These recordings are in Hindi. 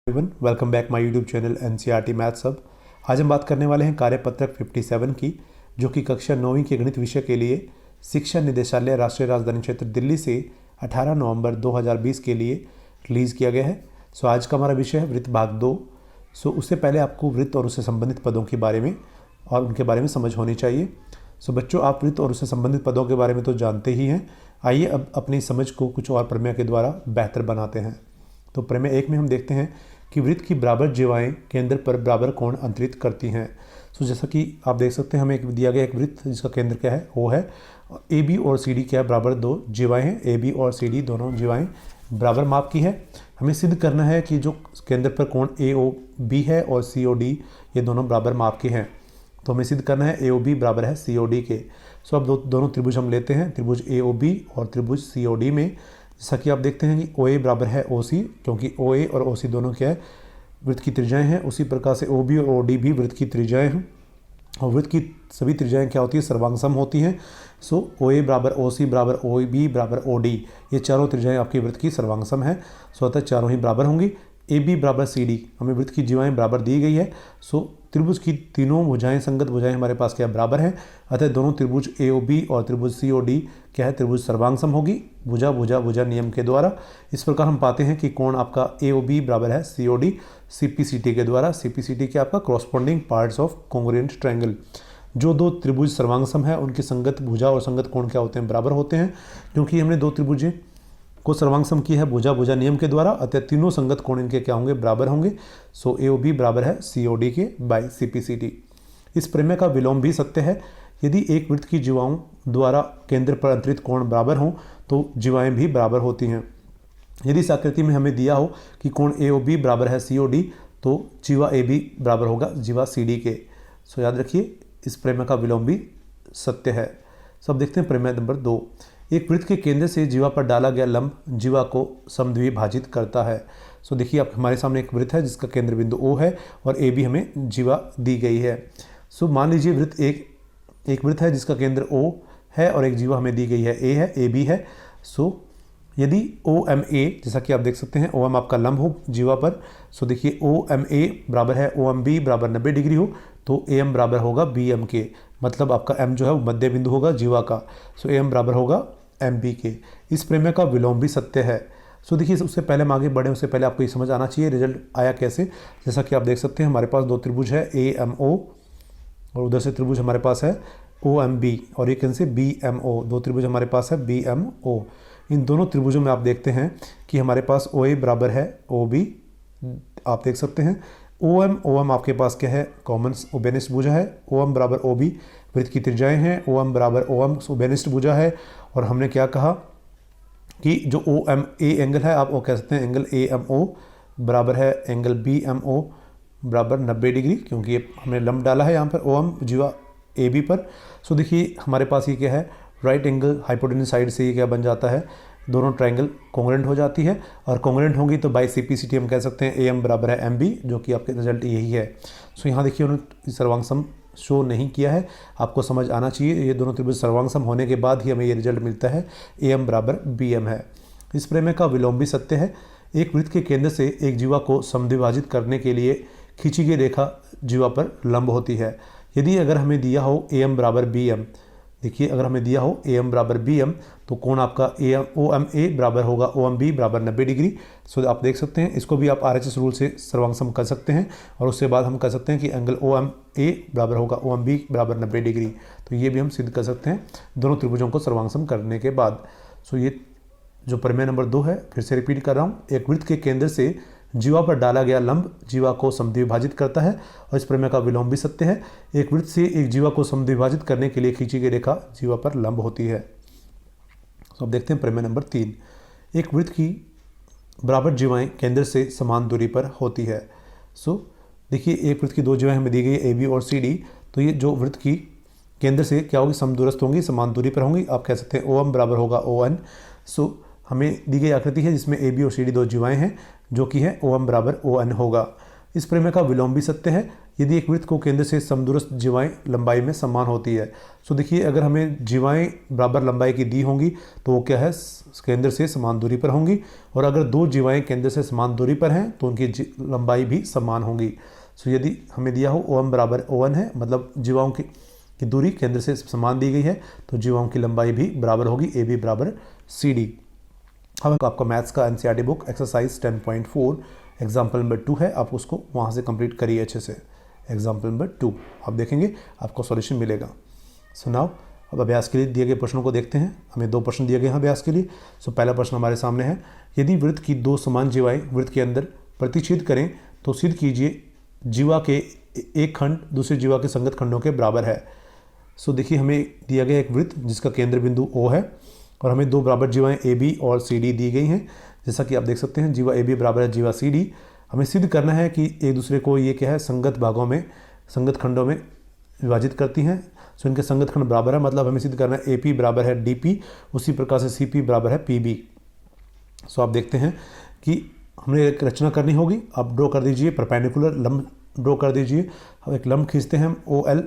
Everyone, welcome back my YouTube channel NCERT maths hub. आज हम बात करने वाले हैं कार्यपत्रक 57 की, जो कि कक्षा 9वीं के गणित विषय के लिए शिक्षा निदेशालय राष्ट्रीय राजधानी क्षेत्र दिल्ली से 18 नवंबर 2020 के लिए रिलीज़ किया गया है। आज का हमारा विषय है वृत्त भाग 2। उससे पहले आपको वृत्त और उससे संबंधित पदों के बारे में और उनके बारे में समझ होनी चाहिए। बच्चों, आप वृत्त और उससे संबंधित पदों के बारे में तो जानते ही हैं। आइए अब अपनी समझ को कुछ और प्रमेय के द्वारा बेहतर बनाते हैं। तो प्रमेय 1 में हम देखते हैं कि वृत्त की बराबर जिवाएं केंद्र पर बराबर कोण अंतरित करती हैं। जैसा कि आप देख सकते हैं, हमें एक दिया गया एक वृत्त जिसका केंद्र क्या है, ओ है। ए बी और सी डी क्या है, बराबर दो जिवाएं हैं। ए बी और सी डी दोनों जिवाएं बराबर माप की है। हमें सिद्ध करना है कि जो केंद्र पर कोण ए ओ बी है और सी ओ डी ये दोनों बराबर माप के हैं। तो हमें सिद्ध करना है ए ओ बी बराबर है सी ओ डी के। अब दोनों त्रिभुज हम लेते हैं, त्रिभुज ए ओ बी और त्रिभुज सी ओ डी में जैसा कि आप देखते हैं कि ओ ए बराबर है ओ सी, क्योंकि ओ ए और ओ सी दोनों क्या है, वृत्त की त्रिज्याएं हैं। उसी प्रकार से ओ बी और ओ डी भी वृत्त की त्रिज्याएं हैं, और वृत्त की सभी त्रिज्याएं क्या होती है, सर्वांगसम होती हैं। ओ ए बराबर ओ सी बराबर ओ बी बराबर ओ डी, ये चारों त्रिज्याएं आपकी वृत्त की सर्वांगसम है। अतः चारों ही बराबर होंगी। ए बी बराबर सी डी, हमें वृत्त की जिवाएं बराबर दी गई है। त्रिभुज की तीनों भुजाएं, संगत भुजाएं हमारे पास क्या बराबर हैं। अतः दोनों त्रिभुज ए ओ बी और त्रिभुज सी ओ डी क्या है, त्रिभुज सर्वांगसम होगी भुजा भुजा भुजा नियम के द्वारा। इस प्रकार हम पाते हैं कि कोण आपका ए ओ बी बराबर है C O D C P C T के द्वारा। सी पी सी टी के आपका corresponding parts of congruent triangle. जो दो त्रिभुज सर्वांगसम है उनकी संगत भुजा और संगत कोण क्या होते हैं, बराबर होते हैं। क्योंकि हमने दो त्रिभुजें को सर्वांगसम की है भुजा भुजा नियम के द्वारा, अतः तीनों संगत कोण इनके क्या होंगे, बराबर होंगे। ए ओ बी बराबर है सी ओ डी के by C P C T. इस प्रमेय का विलोम भी सत्य है। यदि एक वृत्त की जिवाओं द्वारा केंद्र पर अंतरित कोण बराबर हों तो जिवाएं भी बराबर होती हैं। यदि इस आकृति में हमें दिया हो कि कोण ए ओ बी बराबर है सी ओ डी, तो जीवा ए बी बराबर होगा जीवा सी डी के। याद रखिए, इस प्रमेय का विलोम भी सत्य है। अब देखते हैं प्रमेय नंबर 2। एक वृत्त के केंद्र से जीवा पर डाला गया लंब जीवा को समद्विभाजित करता है। देखिए, आप हमारे सामने एक वृत्त है जिसका केंद्र बिंदु O है और ए बी हमें जीवा दी गई है। मान लीजिए वृत्त एक वृत्त है जिसका केंद्र O है और एक जीवा हमें दी गई है A है, ए बी है। यदि ओ एम ए, जैसा कि आप देख सकते हैं, ओ एम आपका लंब हो जीवा पर, देखिए ओ एम ए बराबर है ओ एम बी बराबर 90 डिग्री हो, तो ए एम बराबर होगा बी एम के। मतलब आपका एम जो है वो मध्य बिंदु होगा जीवा का। ए एम बराबर होगा एम बी के। इस प्रमेय का विलोम भी सत्य है। देखिए, उससे पहले हम आगे बढ़े उससे पहले आपको ये समझ आना चाहिए रिजल्ट आया कैसे। जैसा कि आप देख सकते हैं, हमारे पास दो त्रिभुज है ए एम ओ, और उधर से त्रिभुज हमारे पास है ओ एम बी, और एक से बी एम ओ। दो त्रिभुज हमारे पास है बी एम ओ। इन दोनों त्रिभुजों में आप देखते हैं कि हमारे पास ओ ए बराबर है ओ बी, आप देख सकते हैं। ओ एम आपके पास क्या है, कॉमन उभयनिष्ठ भुजा है। ओ एम बराबर ओ बी वृत्त की त्रिज्याएं हैं। ओ एम बराबर ओ एम उभयनिष्ठ भुजा है। और हमने क्या कहा कि जो ओ एम ए एंगल है, आप वो कह सकते हैं एंगल ए एम ओ बराबर है एंगल बी एम ओ बराबर 90 डिग्री, क्योंकि ये हमने लंब डाला है यहाँ पर ओ एम जीवा ए बी पर। देखिए, हमारे पास ये क्या है, राइट एंगल हाइपोटेन्यूज साइड से ये क्या बन जाता है, दोनों ट्रायंगल कॉन्ग्रुएंट हो जाती है, और कॉन्ग्रुएंट होंगी तो by C P C T हम कह सकते हैं ए एम बराबर है एम बी, जो कि आपके रिजल्ट यही है। यहाँ देखिए, उन्होंने सर्वांगसम शो नहीं किया है, आपको समझ आना चाहिए। ये दोनों त्रिभुज सर्वांगसम होने के बाद ही हमें ये रिजल्ट मिलता है, ए एम बराबर बी एम है। इस प्रमेय का विलोम भी सत्य है। एक वृत्त के केंद्र से एक जीवा को समद्विभाजित करने के लिए खींची गई रेखा जीवा पर लंब होती है। यदि अगर हमें दिया हो ए एम बराबर बी एम, देखिए अगर हमें दिया हो ए एम बराबर बी एम, तो कोण आपका ओ एम ए बराबर होगा ओ एम बी बराबर 90 डिग्री। आप देख सकते हैं, इसको भी आप आर एच एस रूल से सर्वांगसम कर सकते हैं, और उससे बाद हम कह सकते हैं कि एंगल ओ एम ए बराबर होगा ओ एम बी बराबर 90 डिग्री। तो ये भी हम सिद्ध कर सकते हैं दोनों त्रिभुजों को सर्वांगसम करने के बाद। ये जो प्रमेय नंबर 2 है, फिर से रिपीट कर रहा हूँ। एक वृत्त के केंद्र से जीवा पर डाला गया लंब जीवा को समद्विभाजित करता है, और इस प्रमेय का विलोम भी सत्य है। एक वृत्त से एक जीवा को समद्विभाजित करने के लिए खींची गई रेखा जीवा पर लंब होती है। अब देखते हैं प्रमेय नंबर 3। एक वृत्त की बराबर जिवाएं केंद्र से समान दूरी पर होती है। देखिए, एक वृत्त की दो जिवाएं हमें दी गई ए बी और सी डी, तो ये जो वृत्त की केंद्र से क्या होगी, समदूरस्थ होंगी, समान दूरी पर होंगी। आप कह सकते हैं ओ एम बराबर होगा ओ एन। हमें दी गई आकृति है जिसमें ए बी और सी डी दो जिवाएं हैं, जो कि है ओ एम बराबर ओ एन होगा। इस प्रमेय का विलोम भी सत्य है। यदि एक वृत्त को केंद्र से समदूरस्थ जीवाएं लंबाई में समान होती है। सो देखिए, अगर हमें जीवाएं बराबर लंबाई की दी होंगी तो वो क्या है, केंद्र से समान दूरी पर होंगी, और अगर दो जीवाएं केंद्र से समान दूरी पर हैं तो उनकी लंबाई भी समान होंगी। सो यदि हमें दिया हो OM बराबर ON है, मतलब जीवाओं की दूरी केंद्र से समान दी गई है, तो जीवाओं की लंबाई भी बराबर होगी AB बराबर CD। अब आपका मैथ्स का NCERT book exercise 10.4 example number 2 है, आप उसको वहाँ से कंप्लीट करिए अच्छे से। एग्जाम्पल नंबर 2 आप देखेंगे आपको सॉल्यूशन मिलेगा। सो नाउ अब अभ्यास के लिए दिए गए प्रश्नों को देखते हैं। हमें 2 प्रश्न दिए गए हैं अभ्यास के लिए। सो पहला प्रश्न हमारे सामने है, यदि वृत्त की 2 समान जीवाएं वृत्त के अंदर प्रतिच्छेद करें तो सिद्ध कीजिए जीवा के एक खंड दूसरे जीवा के संगत खंडों के बराबर है। सो देखिए, हमें दिया गया एक वृत्त जिसका केंद्र बिंदु O है और हमें 2 बराबर जीवाएं AB और CD दी गई हैं। जैसा कि आप देख सकते हैं, जीवा AB बराबर है जीवा CD। हमें सिद्ध करना है कि एक दूसरे को ये क्या है, संगत भागों में, संगत खंडों में विभाजित करती हैं। सो इनके संगत खंड बराबर है, मतलब हमें सिद्ध करना है AP बराबर है DP, उसी प्रकार से CP बराबर है PB। सो आप देखते हैं कि हमें एक रचना करनी होगी। आप ड्रॉ कर दीजिए, परपेंडिकुलर लंब ड्रॉ कर दीजिए। हम एक लंब खींचते हैं OL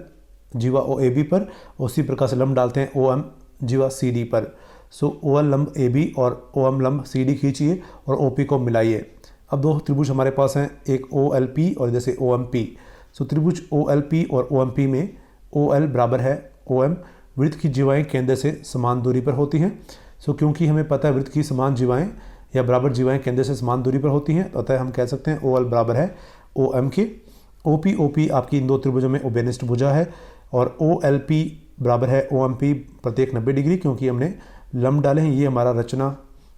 जीवा OAB पर, उसी प्रकार से लंब डालते हैं OM जीवा CD पर। सो OL लंब AB और OM लंब CD खींचिए और OP को मिलाइए। अब 2 त्रिभुज हमारे पास हैं, एक OLP और इधर से OMP। सो त्रिभुज OLP और OMP में OL बराबर है OM, वृत्त की जीवाएं केंद्र से समान दूरी पर होती हैं। सो क्योंकि हमें पता है वृत्त की समान जीवाएं या बराबर जीवाएं केंद्र से समान दूरी पर होती हैं, तो अतः हम कह सकते हैं OL बराबर है OM के। OP आपकी इन 2 त्रिभुजों में ओबेनिष्ठ भुजा है और OLP बराबर है OMP प्रत्येक 90 डिग्री, क्योंकि हमने लंब डाले हैं। ये हमारा रचना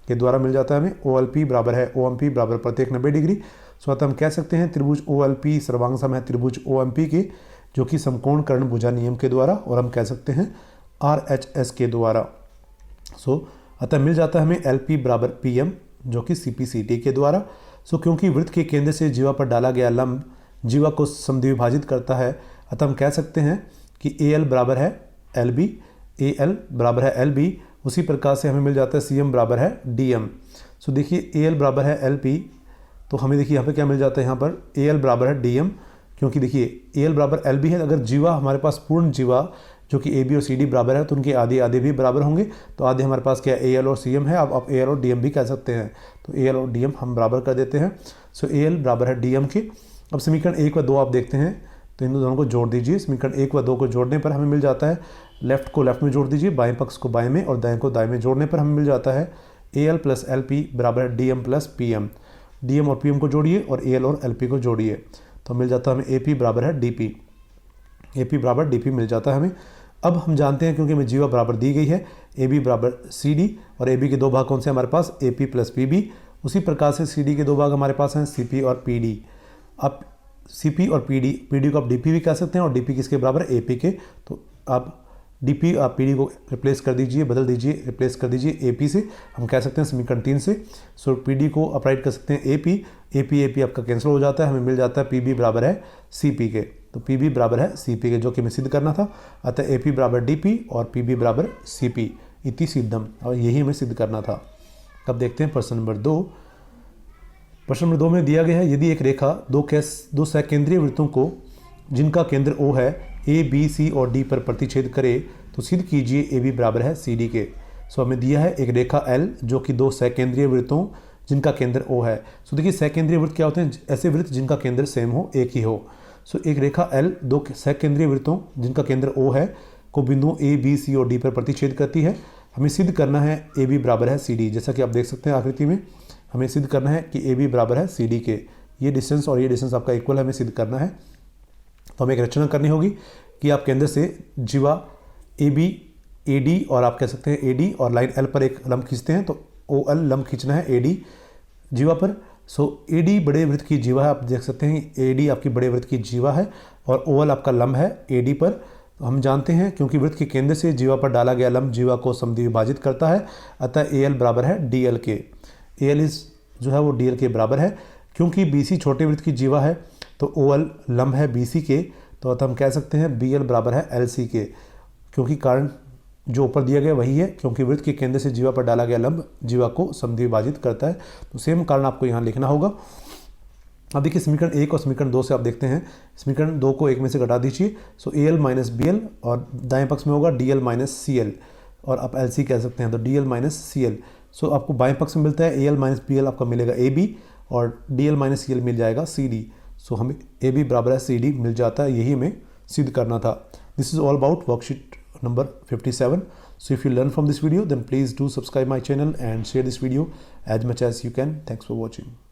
के द्वारा मिल जाता है हमें। OLP बराबर है OMP बराबर प्रत्येक 90 डिग्री। सो अतः हम कह सकते हैं त्रिभुज OLP सर्वांग सम है त्रिभुज OMP के, जो कि समकोण कर्ण भुजा नियम के द्वारा, और हम कह सकते हैं RHS के द्वारा। सो अतः मिल जाता है हमें LP बराबर PM, जो कि CPCT के द्वारा। सो क्योंकि वृत्त के केंद्र से जीवा पर डाला गया लंब जीवा को समद्विभाजित करता है, अतः हम कह सकते हैं कि AL बराबर है LB, AL बराबर है LB, उसी प्रकार से हमें मिल जाता है CM बराबर है DM। सो देखिए, AL बराबर है LP, तो हमें देखिए यहाँ पे क्या मिल जाता है, यहाँ पर AL बराबर है DM, क्योंकि देखिए AL बराबर LB है। अगर जीवा हमारे पास पूर्ण जीवा जो कि AB और CD बराबर है तो उनके आधे आधे भी बराबर होंगे। तो आधे हमारे पास क्या AL और CM है, अब आप AL और DM भी कह सकते हैं, तो AL और DM हम बराबर कर देते हैं। सो AL बराबर है DM के। अब समीकरण 1 व 2 आप देखते हैं, तो इन दोनों को जोड़ दीजिए। समीकरण 1 व 2 को जोड़ने पर हमें मिल जाता है, लेफ्ट को लेफ्ट में जोड़ दीजिए, बाएं पक्ष को बाएं में और दाएं को दाएं में जोड़ने पर हमें मिल जाता है AL प्लस LP बराबर है DM प्लस PM। DM और PM को जोड़िए और AL और LP को जोड़िए, तो मिल जाता है हमें AP बराबर है DP। AP बराबर DP मिल जाता है हमें। अब हम जानते हैं, क्योंकि हमें जीवा बराबर दी गई है, AB बराबर CD, और AB के 2 भाग कौन से हमारे पास, AP प्लस PB। उसी प्रकार से CD के 2 भाग हमारे पास हैं, CP और PD। अब CP और PD को आप DP भी कह सकते हैं, और DP किसके बराबर है, AP के। तो आप DP आप PD को रिप्लेस कर दीजिए, बदल दीजिए, रिप्लेस कर दीजिए AP से। हम कह सकते हैं समीकरण 3 से। सो PD को अप्लाइड कर सकते हैं AP आपका कैंसिल हो जाता है, हमें मिल जाता है PB बराबर है CP के। तो PB बराबर है CP के, जो कि हमें सिद्ध करना था। अतः AP बराबर DP और PB बराबर CP इति सिद्धम, और यही हमें सिद्ध करना था। अब देखते हैं प्रश्न नंबर 2। प्रश्न नंबर 2 में दिया गया है, यदि एक रेखा दो सकेंद्रीय वृत्तों को जिनका केंद्र O है A, B, C और D पर प्रतिच्छेद करे तो सिद्ध कीजिए AB बराबर है CD के। सो हमें दिया है एक रेखा L जो कि 2 सकेंद्रीय वृत्तों जिनका केंद्र O है। सो देखिए, सकेंद्रीय वृत्त क्या होते हैं, ऐसे वृत्त जिनका केंद्र सेम हो, एक ही हो। सो एक रेखा L 2 सकेंद्रीय वृत्तों जिनका केंद्र O है को बिंदुओं A, B, C और D पर प्रतिच्छेद करती है। हमें सिद्ध करना है AB बराबर है CD। जैसा कि आप देख सकते हैं आकृति में, हमें सिद्ध करना है कि AB बराबर है CD के। ये डिस्टेंस और ये डिस्टेंस आपका इक्वल है, हमें सिद्ध करना है। तो हमें एक रचना करनी होगी कि आप केंद्र से जीवा AB, AD और आप कह सकते हैं AD और लाइन L पर एक लंब खींचते हैं, तो OL लंब खींचना है AD जीवा पर। सो AD बड़े वृत्त की जीवा है, आप देख सकते हैं AD आपकी बड़े वृत्त की जीवा है और OL आपका लंब है AD पर। तो हम जानते हैं क्योंकि वृत्त के केंद्र से जीवा पर डाला गया लंब जीवा को समद्विभाजित करता है, अतः AL बराबर है DL के। AL जो है वो DL के बराबर है। क्योंकि BC छोटे वृत्त की जीवा है तो OL लंब है BC के, तो अतः हम कह सकते हैं BL बराबर है LC के। क्योंकि कारण जो ऊपर दिया गया वही है, क्योंकि वृत्त के केंद्र से जीवा पर डाला गया लंब जीवा को समद्विभाजित करता है। तो सेम कारण आपको यहाँ लिखना होगा। अब देखिए समीकरण 1 और समीकरण 2 से आप देखते हैं, समीकरण 2 को 1 में से घटा दीजिए, सो AL माइनस BL और दाएं पक्ष में होगा DL माइनस CL और आप LC कह सकते हैं, तो DL माइनस CL। सो आपको बाएं पक्ष में मिलता है AL माइनस BL आपका मिलेगा AB और DL माइनस CL मिल जाएगा CD। सो हमें AB बराबर है CD मिल जाता है, यही हमें सिद्ध करना था। This is all about worksheet number 57. So if you learn from this video, then please do subscribe my channel and share this video as much as you can. Thanks for watching.